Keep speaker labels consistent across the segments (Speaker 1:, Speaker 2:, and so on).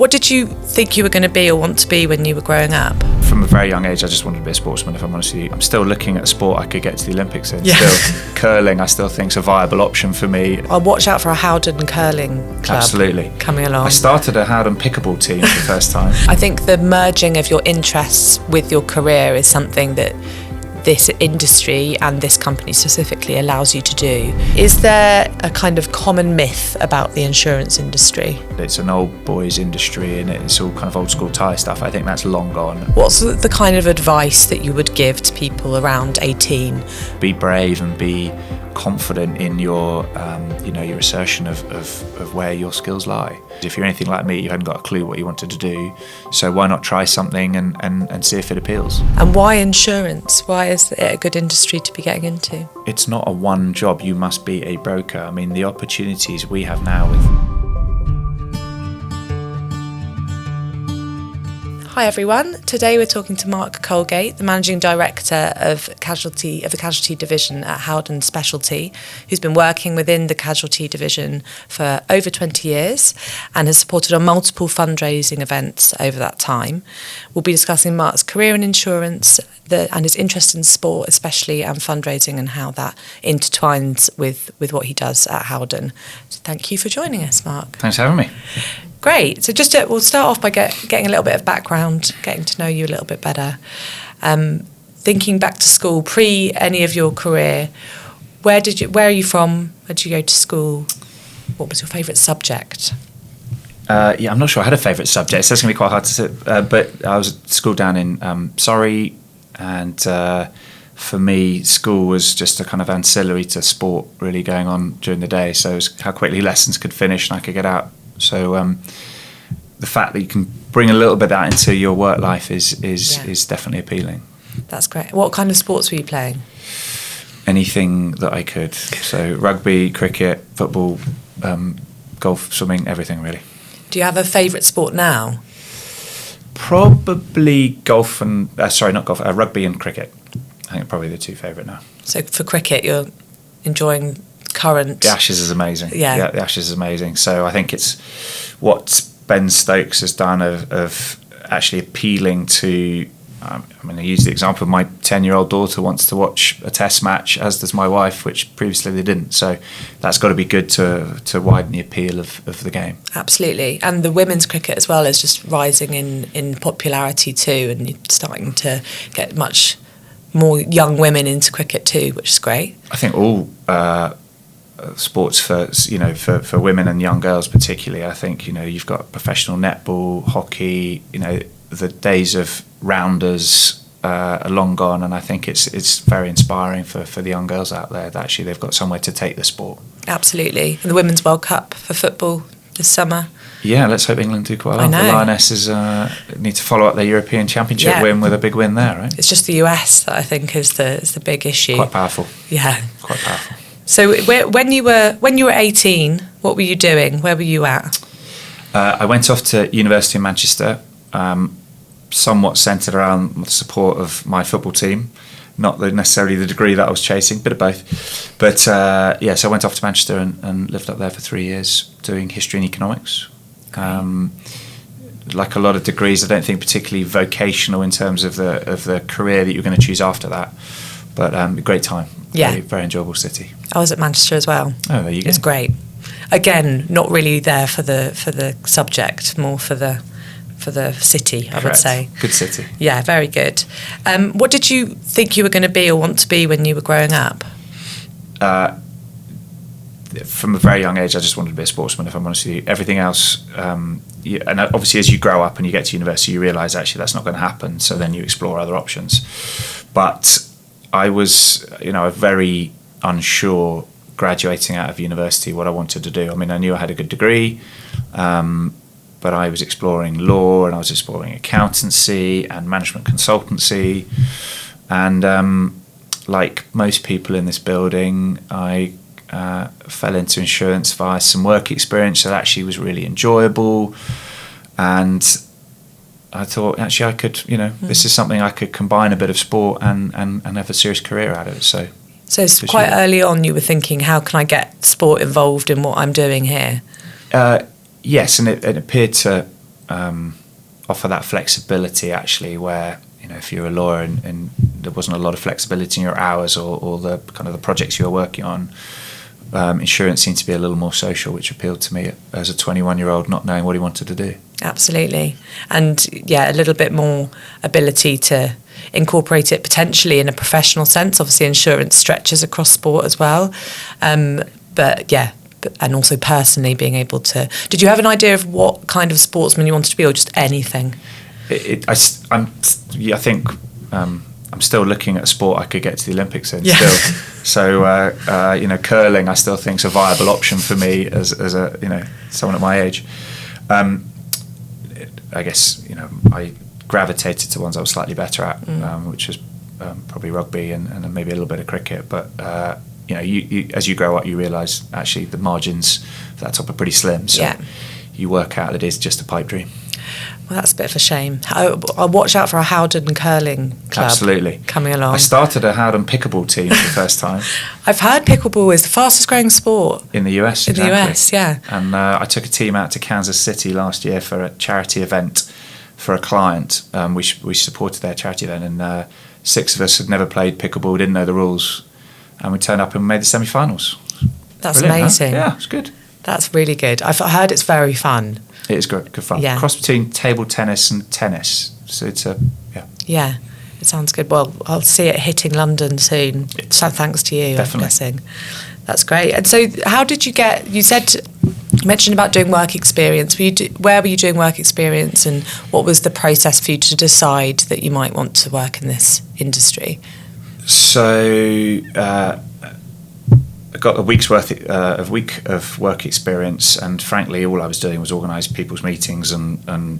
Speaker 1: What did you think you were going to be or want to be when you were growing up?
Speaker 2: From a very young age, I just wanted to be a sportsman, if I'm honest with you. I'm still looking at a sport I could get to the Olympics in.
Speaker 1: Yeah.
Speaker 2: Still, curling, I still think is a viable option for me.
Speaker 1: I'll watch out for a Howden curling club.
Speaker 2: Absolutely.
Speaker 1: Coming along.
Speaker 2: I started a Howden pickleball team for the first time.
Speaker 1: I think the merging of your interests with your career is something that this industry and this company specifically allows you to do. Is there a kind of common myth about the insurance industry?
Speaker 2: It's an old boys industry and it's all kind of old school tie stuff. I think that's long gone.
Speaker 1: What's the kind of advice that you would give to people around 18?
Speaker 2: Be brave and be confident in your your assertion of where your skills lie. If you're anything like me, you hadn't got a clue what you wanted to do, so why not try something and see if it appeals.
Speaker 1: And why insurance? Why is it a good industry to be getting into?
Speaker 2: It's not a one job, you must be a broker. I mean, the opportunities we have now with...
Speaker 1: Hi everyone, today we're talking to Mark Colgate, the Managing Director of the Casualty Division at Howden Specialty, who's been working within the Casualty Division for over 20 years and has supported on multiple fundraising events over that time. We'll be discussing Mark's career in insurance and his interest in sport especially, and fundraising, and how that intertwines with what he does at Howden. So thank you for joining us, Mark.
Speaker 2: Thanks for having me.
Speaker 1: Great. So we'll start off by getting a little bit of background, getting to know you a little bit better. Thinking back to school, pre any of your career, where are you from? Where did you go to school? What was your favourite subject?
Speaker 2: I'm not sure I had a favourite subject. So it's going to be quite hard to say. But I was at school down in Surrey, and for me, school was just a kind of ancillary to sport really going on during the day. So it was how quickly lessons could finish and I could get out. So the fact that you can bring a little bit of that into your work life is definitely appealing.
Speaker 1: That's great. What kind of sports were you playing?
Speaker 2: Anything that I could. So rugby, cricket, football, golf, swimming, everything really.
Speaker 1: Do you have a favourite sport now?
Speaker 2: Probably golf and rugby and cricket. I think probably the two favourite now.
Speaker 1: So for cricket, you're enjoying current.
Speaker 2: The Ashes is amazing.
Speaker 1: Yeah,
Speaker 2: the Ashes is amazing. So I think it's what Ben Stokes has done of actually appealing to. I use the example of my 10-year-old daughter wants to watch a test match, as does my wife, which previously they didn't. So that's got to be good to widen the appeal of the game.
Speaker 1: Absolutely. And the women's cricket as well is just rising in popularity too, and you're starting to get much more young women into cricket too, which is great. I
Speaker 2: think all sports for women and young girls particularly. I think you've got professional netball, hockey. The days of rounders are long gone, and I think it's very inspiring for the young girls out there that actually they've got somewhere to take the sport.
Speaker 1: Absolutely. And the Women's World Cup for football this summer.
Speaker 2: Yeah, let's hope England do quite well. The Lionesses need to follow up their European Championship win with a big win there, right?
Speaker 1: It's just the US that I think is the big issue.
Speaker 2: Quite powerful.
Speaker 1: Yeah.
Speaker 2: Quite powerful.
Speaker 1: So when you were 18, what were you doing? Where were you at?
Speaker 2: I went off to University of Manchester, somewhat centred around the support of my football team, not necessarily the degree that I was chasing, bit of both. But so I went off to Manchester and lived up there for 3 years doing history and economics. Like a lot of degrees, I don't think particularly vocational in terms of the career that you're going to choose after that. But a great time.
Speaker 1: Yeah.
Speaker 2: Very, very enjoyable city.
Speaker 1: I was at Manchester as well.
Speaker 2: Oh, there you go.
Speaker 1: It's great. Again, not really there for the subject, more for the city, I would say.
Speaker 2: Good city.
Speaker 1: Yeah, very good. What did you think you were going to be or want to be when you were growing up?
Speaker 2: From a very young age, I just wanted to be a sportsman, if I'm honest with you. Everything else, and obviously as you grow up and you get to university, you realise actually that's not going to happen, so then you explore other options. But I was, very unsure graduating out of university what I wanted to do. I mean, I knew I had a good degree, but I was exploring law and I was exploring accountancy and management consultancy. And like most people in this building, I fell into insurance via some work experience that actually was really enjoyable. And I thought, actually, I could, this is something I could combine a bit of sport and have a serious career out of it. So
Speaker 1: it's quite early on you were thinking, how can I get sport involved in what I'm doing here?
Speaker 2: Yes, and it appeared to offer that flexibility actually, where if you're a lawyer and there wasn't a lot of flexibility in your hours or the kind of the projects you were working on, insurance seemed to be a little more social, which appealed to me as a 21-year-old not knowing what he wanted to do.
Speaker 1: Absolutely. And a little bit more ability to incorporate it potentially in a professional sense. Obviously insurance stretches across sport as well, and also personally being able to... Did you have an idea of what kind of sportsman you wanted to be, or just anything?
Speaker 2: I think I'm still looking at a sport I could get to the Olympics in still. So curling I still think is a viable option for me as a someone at my age. I guess I gravitated to ones I was slightly better at, which was probably rugby and maybe a little bit of cricket. But you as you grow up, you realise actually the margins for that top are pretty slim. So you work out that it is just a pipe dream.
Speaker 1: Well, that's a bit of a shame. I'll watch out for a Howden curling club.
Speaker 2: Absolutely.
Speaker 1: Coming along.
Speaker 2: I started a Howden pickleball team for the first time.
Speaker 1: I've heard pickleball is the fastest growing sport.
Speaker 2: In the US,
Speaker 1: exactly. In the US, yeah.
Speaker 2: And I took a team out to Kansas City last year for a charity event for a client. We supported their charity event, and 6 of us had never played pickleball, didn't know the rules, and we turned up and made the semi-finals.
Speaker 1: That's
Speaker 2: brilliant,
Speaker 1: amazing.
Speaker 2: Huh? Yeah, it's good.
Speaker 1: That's really good. I've heard it's very fun.
Speaker 2: It is good fun.
Speaker 1: Yeah.
Speaker 2: Cross between table tennis and tennis. So it's
Speaker 1: Yeah, it sounds good. Well, I'll see it hitting London soon. So thanks to you,
Speaker 2: definitely.
Speaker 1: I'm guessing. That's great. And so how did you mentioned about doing work experience. Where were you doing work experience, and what was the process for you to decide that you might want to work in this industry?
Speaker 2: So I got a week of work experience, and frankly all I was doing was organise people's meetings and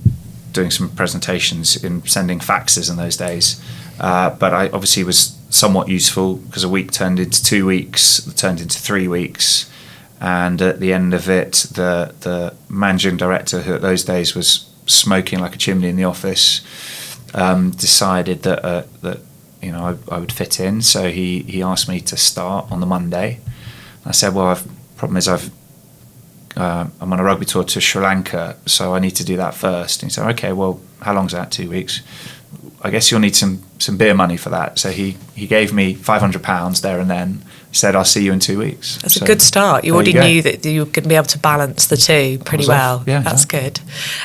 Speaker 2: doing some presentations in sending faxes in those days, but I obviously was somewhat useful because a week turned into 2 weeks, turned into 3 weeks, and at the end of it the managing director, who at those days was smoking like a chimney in the office, decided that I would fit in, so he asked me to start on the Monday. I said, well, problem is I'm on a rugby tour to Sri Lanka, so I need to do that first. And he said, okay, well, how long's that? 2 weeks? I guess you'll need some beer money for that. So he gave me £500 there and then, said, I'll see you in 2 weeks.
Speaker 1: That's a good start. You already knew that you were going to be able to balance the two pretty well.
Speaker 2: Yeah,
Speaker 1: that's good.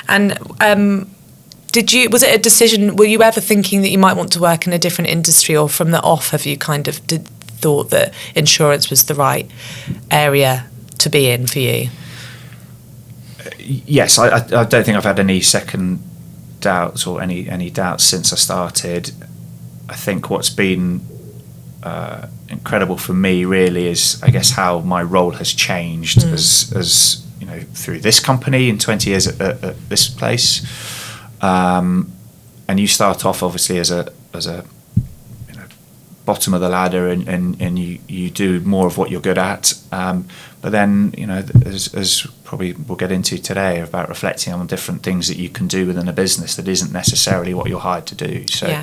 Speaker 1: And was it a decision, were you ever thinking that you might want to work in a different industry, or from the off have you kind of thought that insurance was the right area to be in for you?
Speaker 2: Yes, I don't think I've had any second doubts or any doubts since I started. I think what's been incredible for me really is, I guess, how my role has changed as through this company in 20 years at this place. And you start off obviously as a bottom of the ladder, and you do more of what you're good at, but then as probably we'll get into today, about reflecting on different things that you can do within a business that isn't necessarily what you're hired to do. So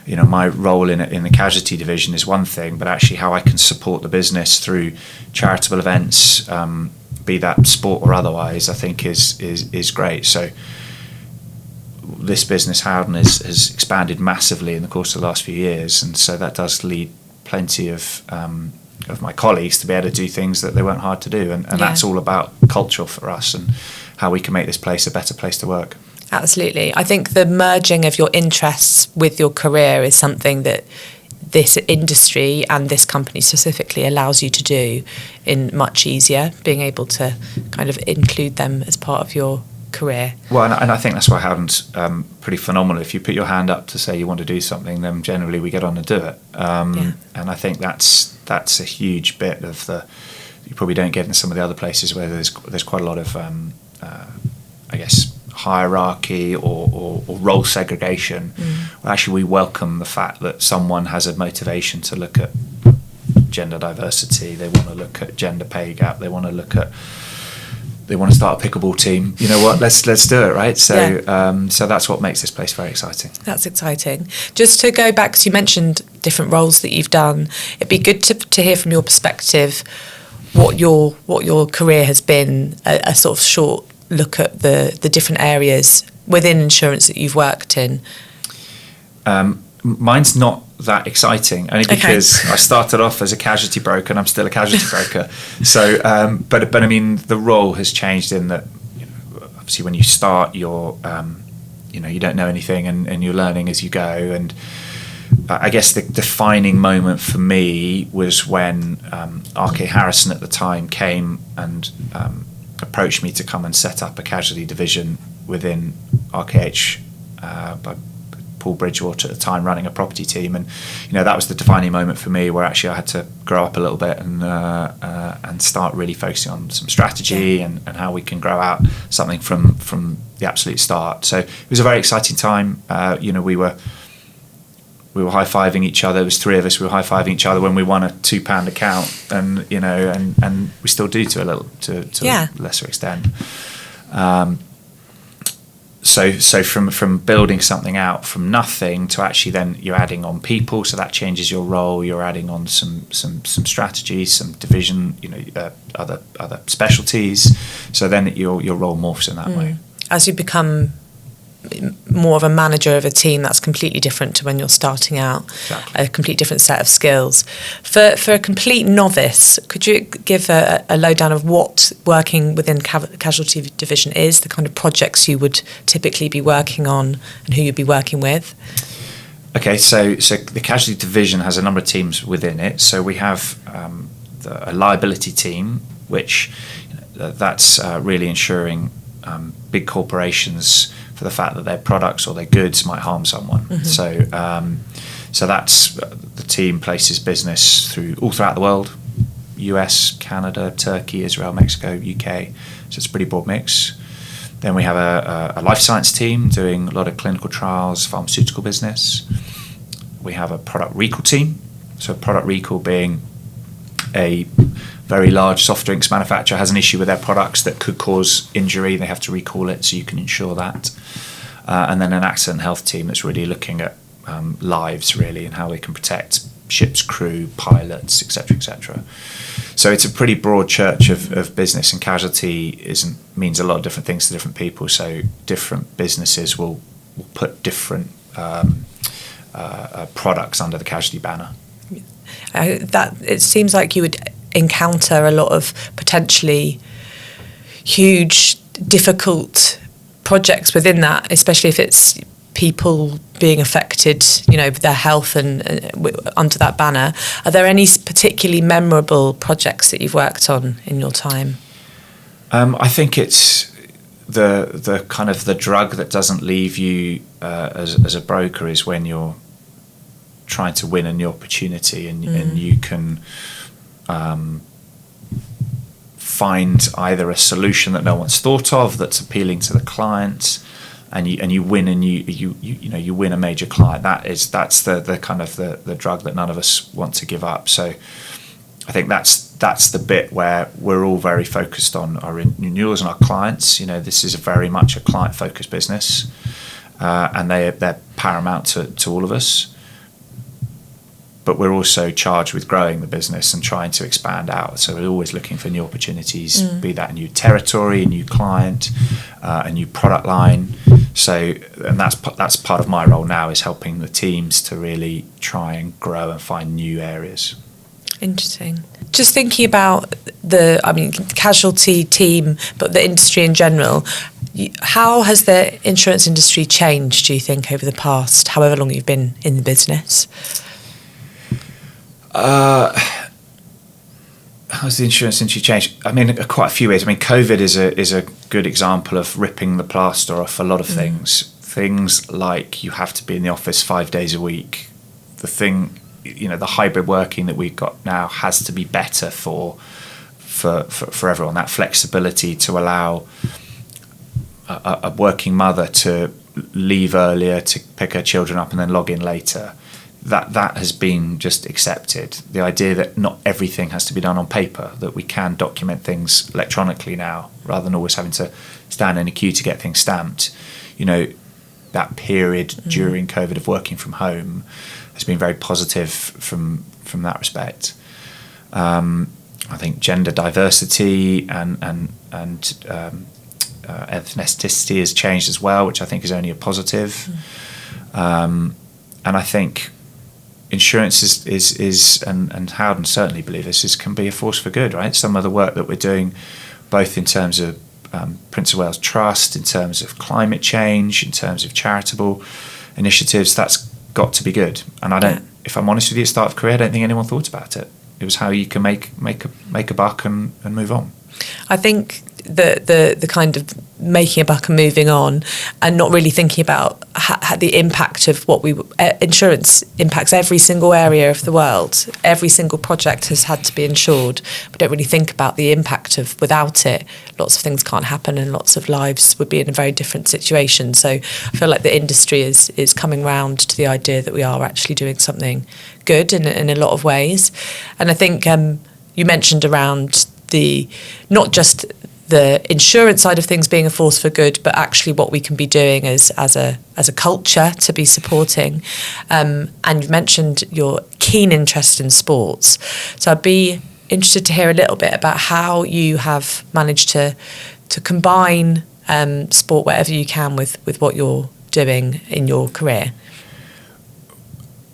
Speaker 2: my role in the casualty division is one thing, but actually how I can support the business through charitable events, be that sport or otherwise, I think is great. So this business, Howden, has expanded massively in the course of the last few years, and so that does lead plenty of my colleagues to be able to do things that they weren't hired to do, and that's all about culture for us and how we can make this place a better place to work.
Speaker 1: Absolutely. I think the merging of your interests with your career is something that this industry and this company specifically allows you to do in much easier, being able to kind of include them as part of your career.
Speaker 2: Well, and I think that's why Howden's pretty phenomenal. If you put your hand up to say you want to do something, then generally we get on and do it. And I think that's a huge bit of you probably don't get in some of the other places where there's quite a lot of I guess hierarchy or role segregation. Well, actually, we welcome the fact that someone has a motivation to look at gender diversity. They want to look at gender pay gap. They want to start a pickleball team. You know what? Let's do it, right? So so that's what makes this place very exciting.
Speaker 1: That's exciting. Just to go back, because you mentioned different roles that you've done, it'd be good to hear from your perspective what your career has been, a sort of short look at the different areas within insurance that you've worked in?
Speaker 2: Mine's not that exciting, only because I started off as a casualty broker and I'm still a casualty broker. So, but I mean, the role has changed in that, obviously when you start, you don't know anything and you're learning as you go. And I guess the defining moment for me was when RK Harrison at the time came and approached me to come and set up a casualty division within RKH by Paul Bridgewater at the time, running a property team. And that was the defining moment for me, where actually I had to grow up a little bit and start really focusing on some strategy and how we can grow out something from the absolute start. So it was a very exciting time. We were high-fiving each other. There was three of us. We were high-fiving each other when we won a £2 account, and we still do to a lesser extent. So from building something out from nothing to actually then you're adding on people, so that changes your role. You're adding on some strategies, some division, other specialties. So then your role morphs in that way.
Speaker 1: As you become more of a manager of a team, that's completely different to when you're starting out.
Speaker 2: Exactly.
Speaker 1: A complete different set of skills. For a complete novice, could you give a lowdown of what working within casualty division is, the kind of projects you would typically be working on and who you'd be working with?
Speaker 2: Okay, so the casualty division has a number of teams within it. So we have a liability team, which that's really ensuring big corporations, for the fact that their products or their goods might harm someone. Mm-hmm. So that's the team places business all throughout the world: US, Canada, Turkey, Israel, Mexico, UK. So it's a pretty broad mix. Then we have a life science team doing a lot of clinical trials, pharmaceutical business. We have a product recall team. So product recall being a very large soft drinks manufacturer has an issue with their products that could cause injury. They have to recall it, so you can ensure that. And then an accident health team that's really looking at lives, really, and how they can protect ship's crew, pilots, etc., etc. So it's a pretty broad church of business, and casualty means a lot of different things to different people. So different businesses will put different products under the casualty banner.
Speaker 1: That it seems like you would encounter a lot of potentially huge, difficult projects within that, especially if it's people being affected, their health and under that banner. Are there any particularly memorable projects that you've worked on in your time?
Speaker 2: I think it's the kind of the drug that doesn't leave you as a broker is when you're trying to win a new opportunity and you can find either a solution that no one's thought of that's appealing to the client, and you win and you win a major client. That's the kind of the drug that none of us want to give up. So I think that's the bit where we're all very focused on our renewals and our clients. This is very much a client focused business, and they're paramount to all of us. But we're also charged with growing the business and trying to expand out. So we're always looking for new opportunities, be that a new territory, a new client, a new product line. So, and that's part of my role now, is helping the teams to really try and grow and find new areas.
Speaker 1: Interesting. Just thinking about casualty team, but the industry in general, how has the insurance industry changed, do you think, over the past, however long you've been in the business?
Speaker 2: How's the insurance industry changed? Quite a few ways. COVID is a good example of ripping the plaster off a lot of things. Things like you have to be in the office 5 days a week. The hybrid working that we've got now has to be better for everyone. That flexibility to allow a working mother to leave earlier to pick her children up and then log in later. That has been just accepted. The idea that not everything has to be done on paper, that we can document things electronically now, rather than always having to stand in a queue to get things stamped. That period during COVID of working from home has been very positive from that respect. I think gender diversity and ethnicity has changed as well, which I think is only a positive. And I think insurance is and Howden certainly believe this, can be a force for good, right? Some of the work that we're doing, both in terms of Prince of Wales Trust, in terms of climate change, in terms of charitable initiatives, that's got to be good. And I don't, if I'm honest with you, at the start of career, I don't think anyone thought about it. It was how you can make a buck and move on.
Speaker 1: I think the kind of making a buck and moving on, and not really thinking about the impact of what insurance impacts every single area of the world. Every single project has had to be insured. We don't really think about the impact of, without it, lots of things can't happen and lots of lives would be in a very different situation. So I feel like the industry is coming round to the idea that we are actually doing something good in a lot of ways. And I think you mentioned around not just the insurance side of things being a force for good, but actually what we can be doing as a culture to be supporting. And you've mentioned your keen interest in sports. So I'd be interested to hear a little bit about how you have managed to combine sport wherever you can with what you're doing in your career.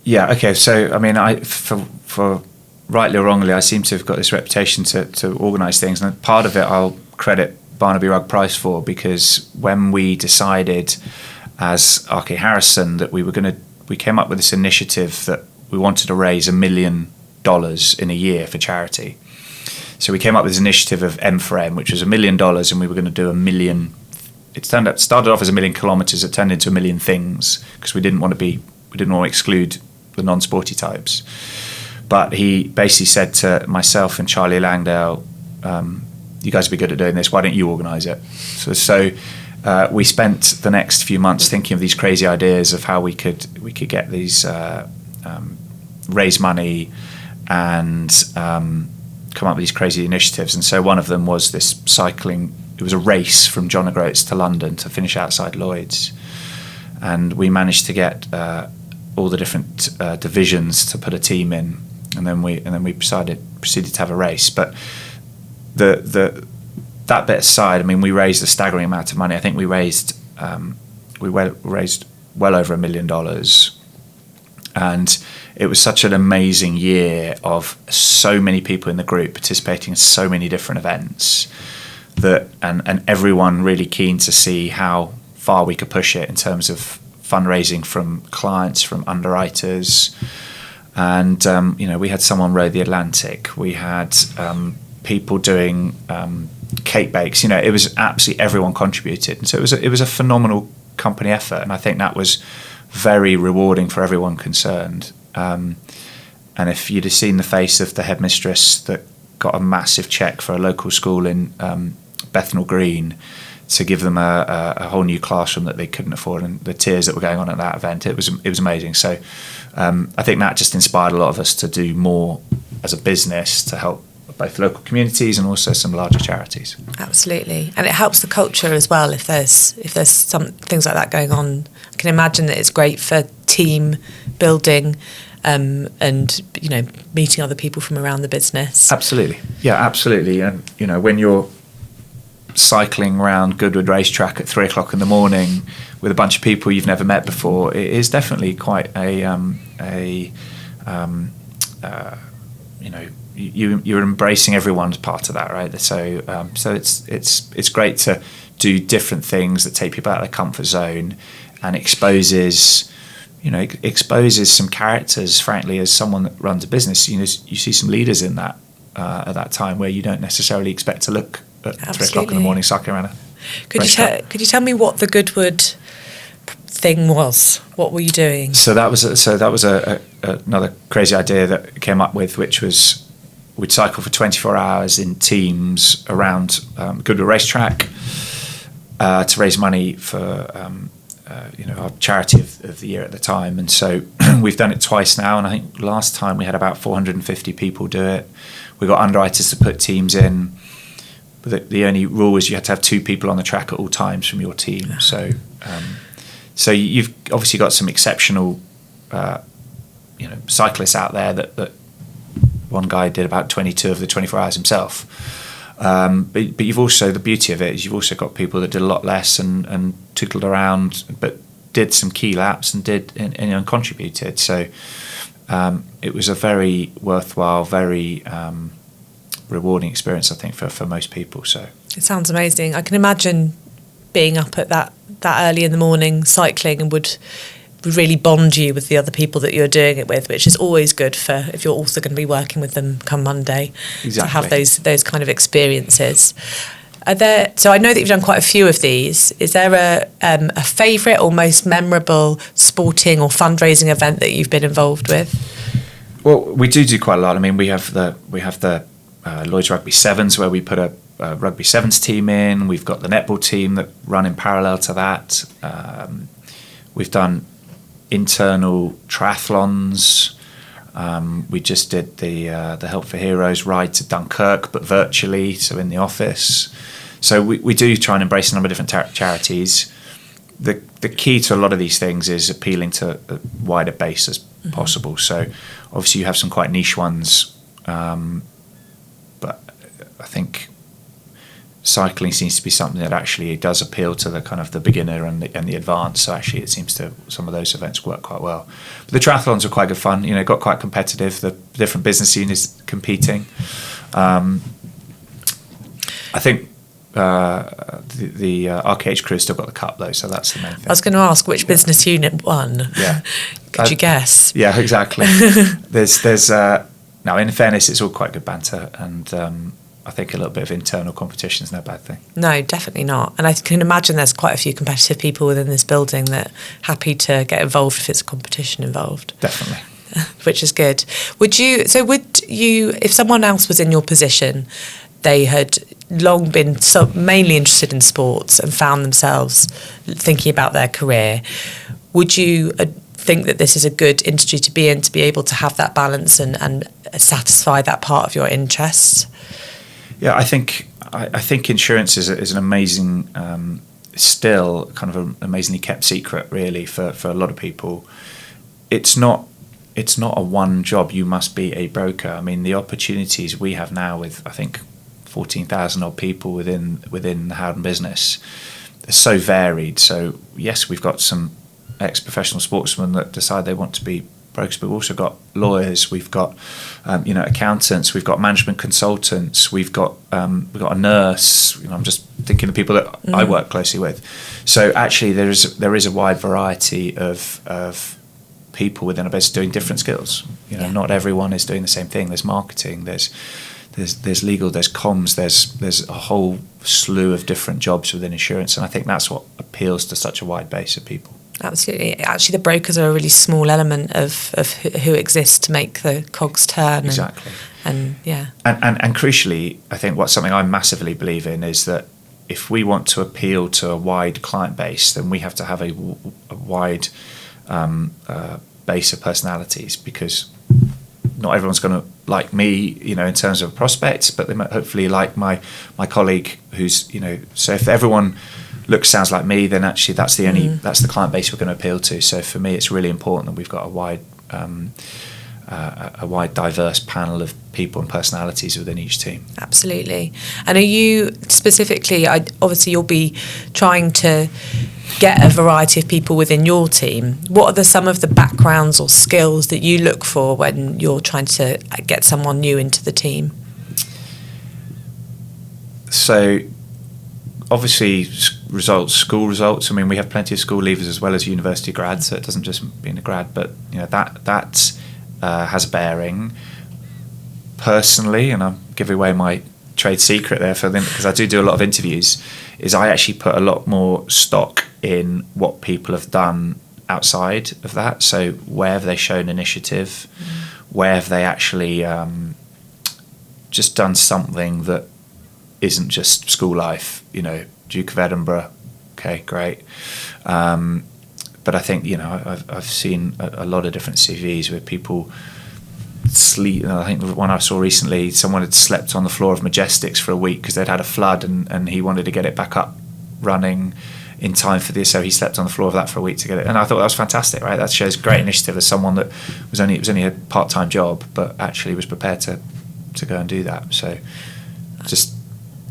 Speaker 2: Yeah, okay. So, I mean, for rightly or wrongly, I seem to have got this reputation to organise things. And part of it I'll credit Barnaby Rugg Price for, because when we decided as RK Harrison that we came up with this initiative that we wanted to raise $1 million in a year for charity. So we came up with this initiative of M for M, which was $1 million, and we were going to do 1 million. It started off as 1 million kilometres. It turned into 1 million things, because we didn't want to exclude the non-sporty types. But he basically said to myself and Charlie Langdale, you guys would be good at doing this, why don't you organise it? So we spent the next few months thinking of these crazy ideas of how we could get these, raise money and come up with these crazy initiatives. And so one of them was this cycling. It was a race from John O'Groats to London to finish outside Lloyd's. And we managed to get all the different divisions to put a team in. And then we proceeded to have a race. But that bit aside, I mean, we raised a staggering amount of money. I think we raised well over $1 million, and it was such an amazing year of so many people in the group participating in so many different events and everyone really keen to see how far we could push it in terms of fundraising from clients, from underwriters. And, we had someone row the Atlantic. We had people doing cake bakes. It was absolutely everyone contributed. And so it was a phenomenal company effort. And I think that was very rewarding for everyone concerned. And if you'd have seen the face of the headmistress that got a massive cheque for a local school in Bethnal Green to give them a whole new classroom that they couldn't afford, and the tears that were going on at that event, it was amazing. So I think that just inspired a lot of us to do more as a business to help both local communities and also some larger charities.
Speaker 1: Absolutely, and it helps the culture as well. If there's some things like that going on, I can imagine that it's great for team building and meeting other people from around the business.
Speaker 2: Absolutely, yeah, absolutely. And when you're cycling around Goodwood Racetrack at 3:00 in the morning with a bunch of people you've never met before, it is definitely quite you're embracing everyone's part of that, right? So it's great to do different things that take people out of their comfort zone and exposes some characters. Frankly, as someone that runs a business, you see some leaders in that at that time where you don't necessarily expect to look at 3:00 in the morning cycling around a racetrack. Could
Speaker 1: you tell me what the Goodwood thing was? What were you doing?
Speaker 2: So that was another crazy idea that came up with, which was we'd cycle for 24 hours in teams around Goodwood Racetrack to raise money for our charity of the year at the time. And so we've done it twice now, and I think last time we had about 450 people do it. We got underwriters to put teams in. But the only rule was you had to have 2 people on the track at all times from your team. So you've obviously got some exceptional, cyclists out there. That one guy did about 22 of the 24 hours himself. But you've also, the beauty of it is you've also got people that did a lot less and tootled around, but did some key laps and contributed. So it was a very worthwhile, very rewarding experience, I think, for most people. So
Speaker 1: it sounds amazing. I can imagine being up at that early in the morning cycling and would really bond you with the other people that you're doing it with, which is always good for if you're also going to be working with them come Monday.
Speaker 2: Exactly.
Speaker 1: To have those kind of experiences. So I know that you've done quite a few of these. Is there a favourite or most memorable sporting or fundraising event that you've been involved with?
Speaker 2: Well, we do quite a lot. I mean, we have the Lloyd's Rugby Sevens, where we put a Rugby Sevens team in. We've got the netball team that run in parallel to that. We've done internal triathlons. We just did the Help for Heroes ride to Dunkirk, but virtually, so in the office. So we do try and embrace a number of different charities. The key to a lot of these things is appealing to a wider base as possible. So obviously you have some quite niche ones, but I think cycling seems to be something that actually does appeal to the kind of the beginner and the advanced. So actually, it seems to some of those events work quite well. But the triathlons are quite good fun. You know, got quite competitive. The different business units competing. I think the RKH crew still got the cup though, so that's the main thing.
Speaker 1: I was going to ask which business unit won.
Speaker 2: Yeah,
Speaker 1: could you guess?
Speaker 2: Yeah, exactly. there's now, in fairness, it's all quite good banter and. I think a little bit of internal competition is no bad thing. No,
Speaker 1: definitely not. And I can imagine there's quite a few competitive people within this building that are happy to get involved if it's a competition involved.
Speaker 2: Definitely.
Speaker 1: Which is good. Would you, if someone else was in your position, they had long been mainly interested in sports and found themselves thinking about their career, would you think that this is a good industry to be in, to be able to have that balance and satisfy that part of your interests?
Speaker 2: Yeah, I think insurance is an amazing, still kind of an amazingly kept secret, really, for a lot of people. It's not a one job. You must be a broker. I mean, the opportunities we have now with, I think, 14,000 odd people within the Howden business, they're so varied. So yes, we've got some ex-professional sportsmen that decide they want to be brokers, but we've also got lawyers, we've got accountants, we've got management consultants, we've got a nurse. I'm just thinking of people that I work closely with. So actually, there is a wide variety of people within a business doing different skills. Not everyone is doing the same thing. There's marketing, there's legal, there's comms, there's a whole slew of different jobs within insurance, and I think that's what appeals to such a wide base of people.
Speaker 1: Absolutely. Actually, the brokers are a really small element of who exists to make the cogs turn.
Speaker 2: Exactly.
Speaker 1: And
Speaker 2: crucially, I think something I massively believe in is that if we want to appeal to a wide client base, then we have to have a wide base of personalities, because not everyone's going to like me, in terms of prospects, but they might hopefully like my colleague who's, so if everyone sounds like me, then actually that's the client base we're going to appeal to. So for me, it's really important that we've got a wide diverse panel of people and personalities within each team.
Speaker 1: Absolutely. And are you specifically, obviously you'll be trying to get a variety of people within your team. What are some of the backgrounds or skills that you look for when you're trying to get someone new into the team?
Speaker 2: So obviously school results. I mean, we have plenty of school leavers as well as university grads, so it doesn't just mean a grad, but that has a bearing. Personally, and I'm giving away my trade secret there for them, because I do a lot of interviews, is I actually put a lot more stock in what people have done outside of that. So where have they shown initiative? Where have they actually just done something that isn't just school life? Duke of Edinburgh, okay, great. But I think, I've seen a lot of different CVs where people sleep. I think the one I saw recently, someone had slept on the floor of Majestics for a week because they'd had a flood, and he wanted to get it back up running in time for this, so he slept on the floor of that for a week to get it. And I thought that was fantastic, right? That shows great initiative as someone that was only a part-time job, but actually was prepared to go and do that. So just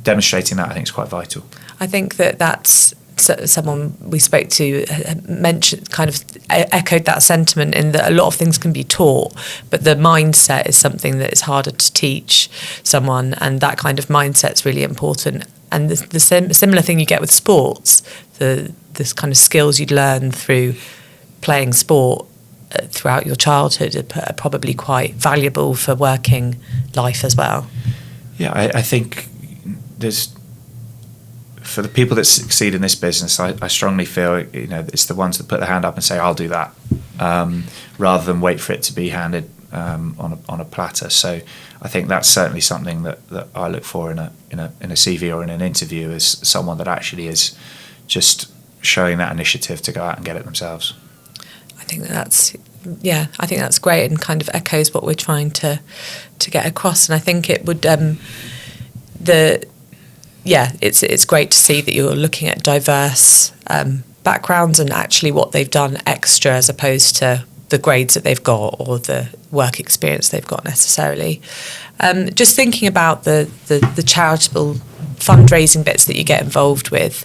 Speaker 2: demonstrating that, I think, is quite vital.
Speaker 1: I think that's someone we spoke to mentioned, kind of echoed that sentiment, in that a lot of things can be taught, but the mindset is something that is harder to teach someone, and that kind of mindset's really important. And the similar thing you get with sports, this kind of skills you'd learn through playing sport throughout your childhood are probably quite valuable for working life as well.
Speaker 2: Yeah, I think there's, for the people that succeed in this business, I strongly feel, it's the ones that put their hand up and say, I'll do that, rather than wait for it to be handed on a platter. So I think that's certainly something that I look for in a CV or in an interview, is someone that actually is just showing that initiative to go out and get it themselves.
Speaker 1: I think that's great, and kind of echoes what we're trying to get across. And I think it would it's great to see that you're looking at diverse backgrounds and actually what they've done extra, as opposed to the grades that they've got or the work experience they've got necessarily. Just thinking about the charitable fundraising bits that you get involved with,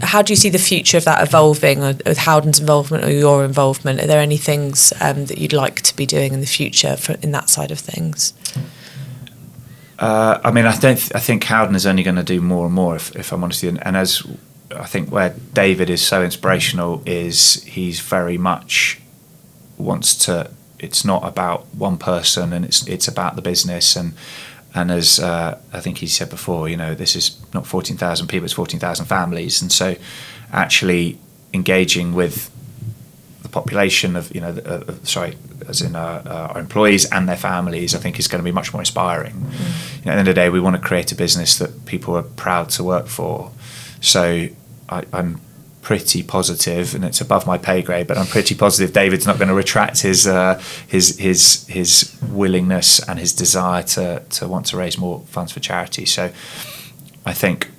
Speaker 1: how do you see the future of that evolving, or with Howden's involvement or your involvement? Are there any things that you'd like to be doing in the future in that side of things?
Speaker 2: I think Howden is only going to do more and more, if I'm honest with you. And as I think where David is so inspirational is he's very much wants to. It's not about one person, and it's about the business. And as I think he said before, this is not 14,000 people; it's 14,000 families. And so, actually engaging with the population of our employees and their families, I think is going to be much more inspiring. At the end of the day, we want to create a business that people are proud to work for. So I'm pretty positive, and it's above my pay grade, but I'm pretty positive David's not going to retract his willingness and his desire to want to raise more funds for charity. So I think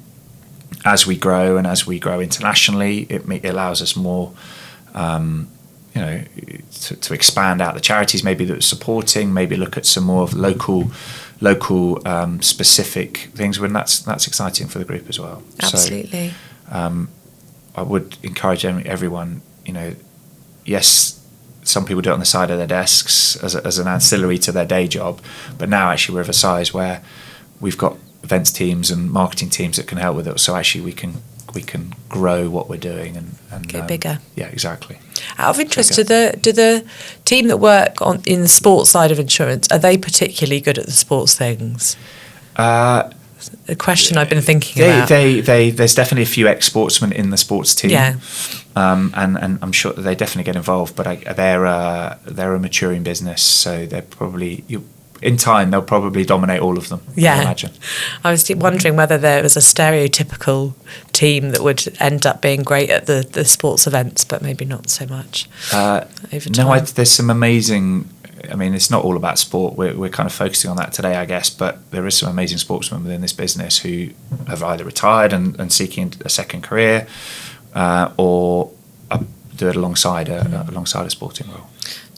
Speaker 2: as we grow internationally, it allows us more to expand out the charities maybe that we're supporting, maybe look at some more of local specific things, when that's exciting for the group as well.
Speaker 1: Absolutely.
Speaker 2: So I would encourage everyone, yes, some people do it on the side of their desks as an ancillary to their day job, but now actually we're of a size where we've got events teams and marketing teams that can help with it, so actually we can grow what we're doing and
Speaker 1: get bigger.
Speaker 2: Yeah, exactly.
Speaker 1: Out of interest, do the team that work in the sports side of insurance, are they particularly good at the sports things? A question I've been thinking about.
Speaker 2: There's definitely a few ex-sportsmen in the sports team.
Speaker 1: Yeah.
Speaker 2: And I'm sure that they definitely get involved, but they're a maturing business, so they're probably in time they'll probably dominate all of them.
Speaker 1: Yeah.
Speaker 2: I imagine. I
Speaker 1: was wondering whether there was a stereotypical team that would end up being great at the sports events, but maybe not so much over time.
Speaker 2: No, there's some amazing. I mean, it's not all about sport. We're kind of focusing on that today, I guess. But there is some amazing sportsmen within this business who have either retired and seeking a second career, or do it alongside a sporting role.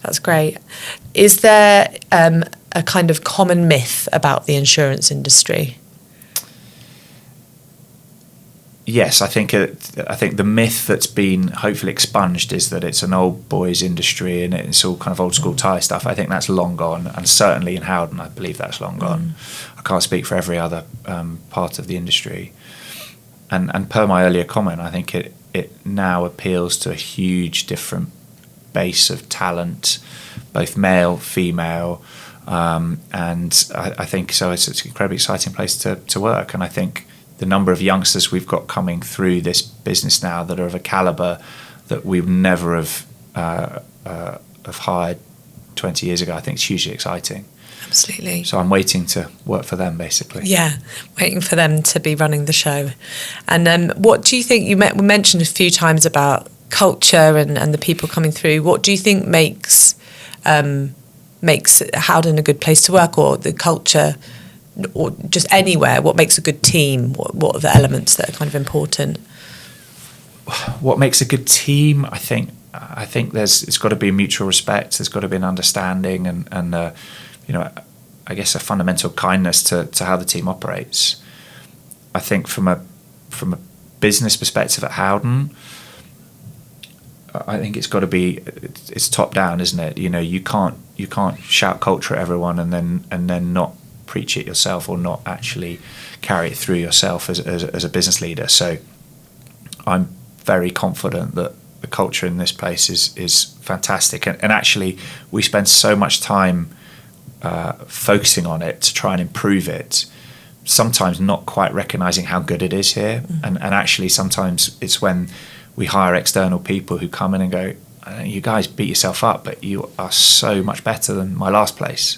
Speaker 1: That's great. Is there a kind of common myth about the insurance industry?
Speaker 2: Yes, I think the myth that's been hopefully expunged is that it's an old boys industry and it's all kind of old school tie stuff. I think that's long gone, and certainly in Howden, I believe that's long gone. I can't speak for every other part of the industry. And per my earlier comment, I think it now appeals to a huge different base of talent, both male, female, and I think so. It's an incredibly exciting place to work, and I think the number of youngsters we've got coming through this business now that are of a calibre that we would never have hired 20 years ago, I think it's hugely exciting.
Speaker 1: Absolutely.
Speaker 2: So I'm waiting to work for them, basically.
Speaker 1: Yeah, waiting for them to be running the show. And what do you think, we mentioned a few times about culture and the people coming through, what do you think makes Howden a good place to work, or the culture, or just anywhere, what makes a good team? What are the elements that are kind of important?
Speaker 2: What makes a good team? I think it's got to be mutual respect. There's got to be an understanding, and I guess, a fundamental kindness to how the team operates. I think from a business perspective at Howden, I think it's got to be, it's top down, isn't it? You know, you can't shout culture at everyone and then not preach it yourself, or not actually carry it through yourself as a business leader. So I'm very confident that the culture in this place is fantastic, and actually we spend so much time focusing on it to try and improve it, sometimes not quite recognizing how good it is here. And actually sometimes it's when we hire external people who come in and go, you guys beat yourself up, but you are so much better than my last place.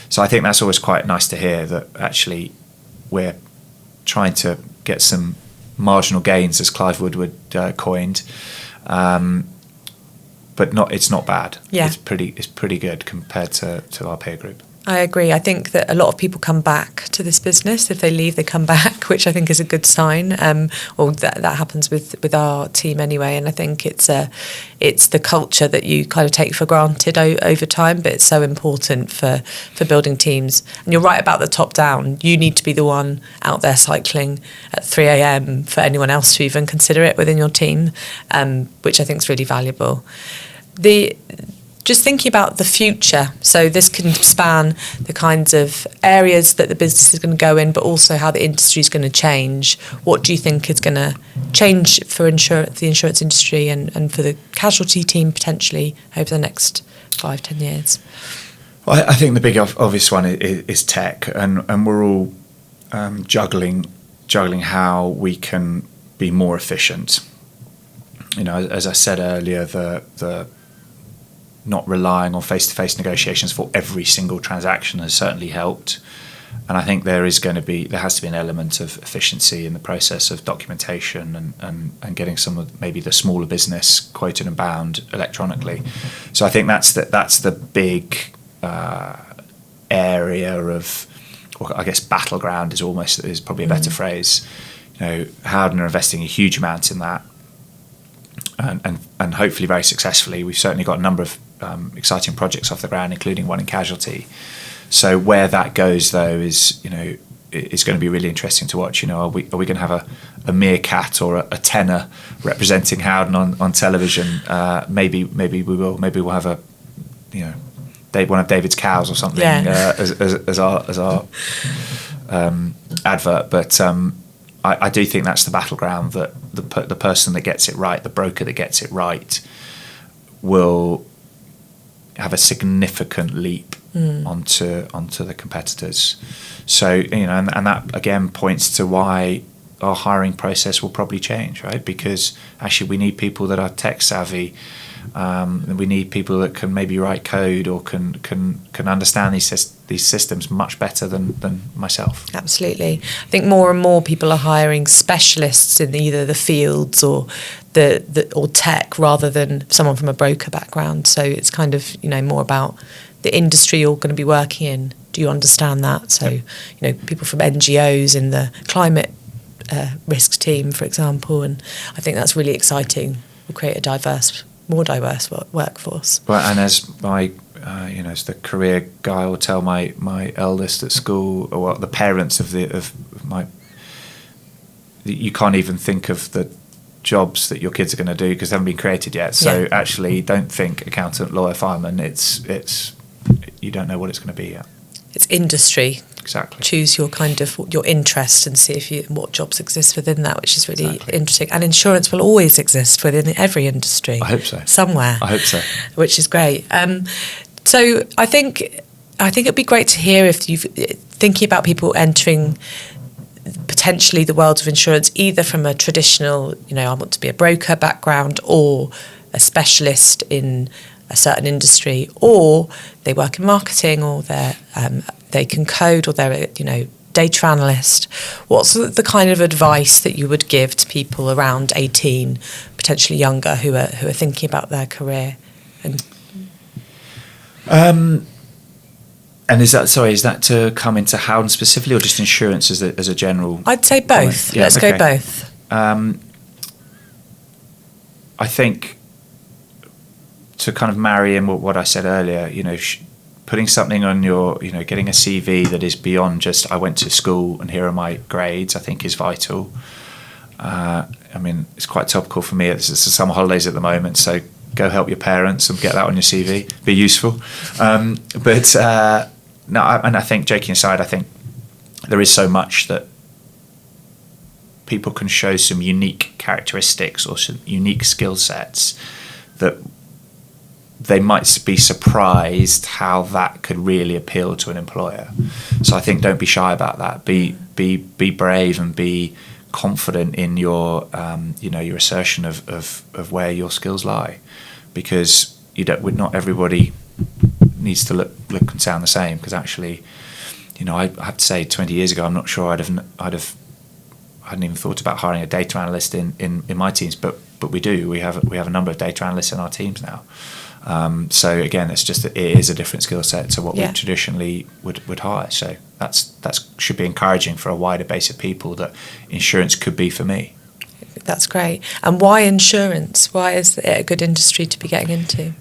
Speaker 2: So I think that's always quite nice to hear, that actually we're trying to get some marginal gains, as Clive Woodward coined, but it's not bad.
Speaker 1: Yeah.
Speaker 2: It's pretty good compared to our peer group.
Speaker 1: I agree. I think that a lot of people come back to this business. If they leave, they come back, which I think is a good sign. Or that happens with our team anyway. And I think it's the culture that you kind of take for granted over time, but it's so important for building teams. And you're right about the top down. You need to be the one out there cycling at 3 a.m. for anyone else to even consider it within your team, which I think is really valuable. Just thinking about the future, so this can span the kinds of areas that the business is going to go in, but also how the industry is going to change. What do you think is going to change for the insurance industry and for the casualty team potentially over the next 5-10 years?
Speaker 2: Well, I think the big obvious one is tech, and we're all juggling how we can be more efficient. You know, as I said earlier, the not relying on face-to-face negotiations for every single transaction has certainly helped. And I think there has to be an element of efficiency in the process of documentation and getting some of maybe the smaller business quoted and bound electronically. So I think that's the big area of, or I guess battleground is probably a better phrase. You know, Howden are investing a huge amount in that, and hopefully very successfully. We've certainly got a number of exciting projects off the ground, including one in casualty. So where that goes, though, is going to be really interesting to watch. You know, are we going to have a meerkat or a tenor representing Howden on television? Maybe we will. Maybe we'll have one of David's cows or something as our advert. But I do think that's the battleground, that the person that gets it right, the broker that gets it right, will have a significant leap onto the competitors. So, you know, and that again points to why our hiring process will probably change, right? Because actually we need people that are tech savvy. We need people that can maybe write code or can understand these systems much better than myself.
Speaker 1: Absolutely. I think more and more people are hiring specialists in either the fields or or tech, rather than someone from a broker background. So it's kind of, you know, more about the industry you're going to be working in. Do you understand that? So, you know, people from NGOs in the climate risk team, for example, and I think that's really exciting. We'll create a more diverse workforce.
Speaker 2: Well, and as my, as the career guy will tell my eldest at school, or the parents of my, you can't even think of the jobs that your kids are going to do because they haven't been created yet. So actually, don't think accountant, lawyer, fireman. It's you don't know what it's going to be yet. It's industry. Exactly. Choose your kind of your interest and see what jobs exist within that, which is really interesting. And insurance will always exist within every industry. I hope so. Somewhere. I hope so. Which is great. So I think it'd be great to hear if you're thinking about people entering potentially the world of insurance, either from a traditional, I want to be a broker background, or a specialist in a certain industry, or they work in marketing, or they can code, or they're a data analyst. What's the kind of advice that you would give to people around 18, potentially younger, who are thinking about their career? And is that to come into Howden specifically, or just insurance as a general? I'd say both. Let's go both. I think to kind of marry in what I said earlier, putting something on your, getting a CV that is beyond just I went to school and here are my grades, I think is vital. It's quite topical for me. It's summer holidays at the moment, so go help your parents and get that on your CV. Be useful. I think, joking aside, I think there is so much that people can show some unique characteristics or some unique skill sets that they might be surprised how that could really appeal to an employer. So I think don't be shy about that. Be brave and be confident in your your assertion of where your skills lie, because not everybody needs to look and sound the same. Because actually, I have to say, 20 years ago, I'm not sure I hadn't even thought about hiring a data analyst in my teams, but we do. We have a number of data analysts in our teams now. So again, it's just that it is a different skill set to what we traditionally would hire. So that should be encouraging for a wider base of people that insurance could be for me.
Speaker 1: That's great. And why insurance? Why is it a good industry to be getting into?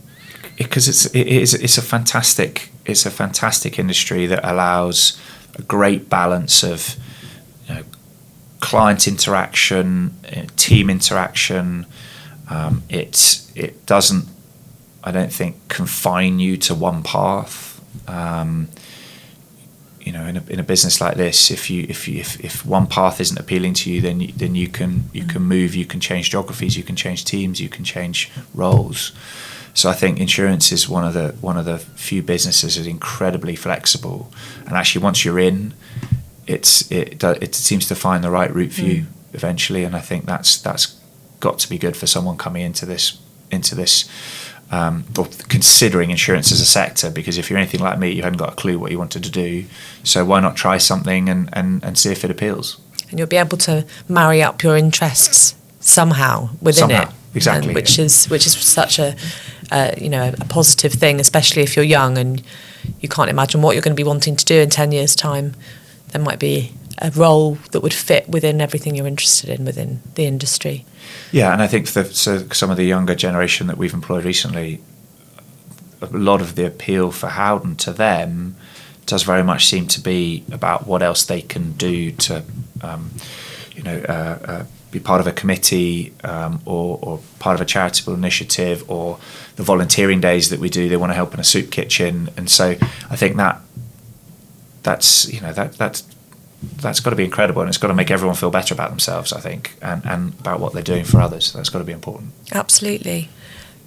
Speaker 2: Because it's a fantastic industry that allows a great balance of client interaction, team interaction. It doesn't, I don't think, confine you to one path. In a business like this, if one path isn't appealing to you, then you can move, you can change geographies, you can change teams, you can change roles. So I think insurance is one of the few businesses that is incredibly flexible, and actually once you're in, it seems to find the right route for you eventually, and I think that's got to be good for someone coming into this or considering insurance as a sector, because if you're anything like me, you hadn't got a clue what you wanted to do, so why not try something and see if it appeals. And
Speaker 1: you'll be able to marry up your interests somehow within it.
Speaker 2: Exactly.
Speaker 1: Which is such a positive thing, especially if you're young and you can't imagine what you're going to be wanting to do in 10 years' time. There might be a role that would fit within everything you're interested in within the industry.
Speaker 2: Yeah, and I think so some of the younger generation that we've employed recently, a lot of the appeal for Howden to them does very much seem to be about what else they can do to, be part of a committee or part of a charitable initiative, or the volunteering days that we do. They want to help in a soup kitchen, and so I think that's got to be incredible, and it's got to make everyone feel better about themselves, I think, and about what they're doing for others. That's got to be important. Absolutely.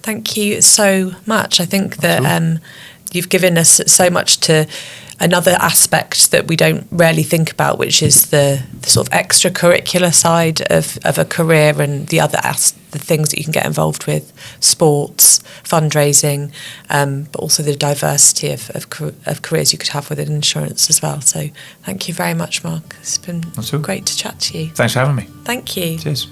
Speaker 1: Thank you so much. I think that you've given us so much to another aspect that we don't rarely think about, which is the sort of extracurricular side of a career, and the things that you can get involved with, sports, fundraising, but also the diversity of careers you could have within insurance as well. So thank you very much, Mark. It's been great to chat to you.
Speaker 2: Thanks for having me.
Speaker 1: Thank you.
Speaker 2: Cheers.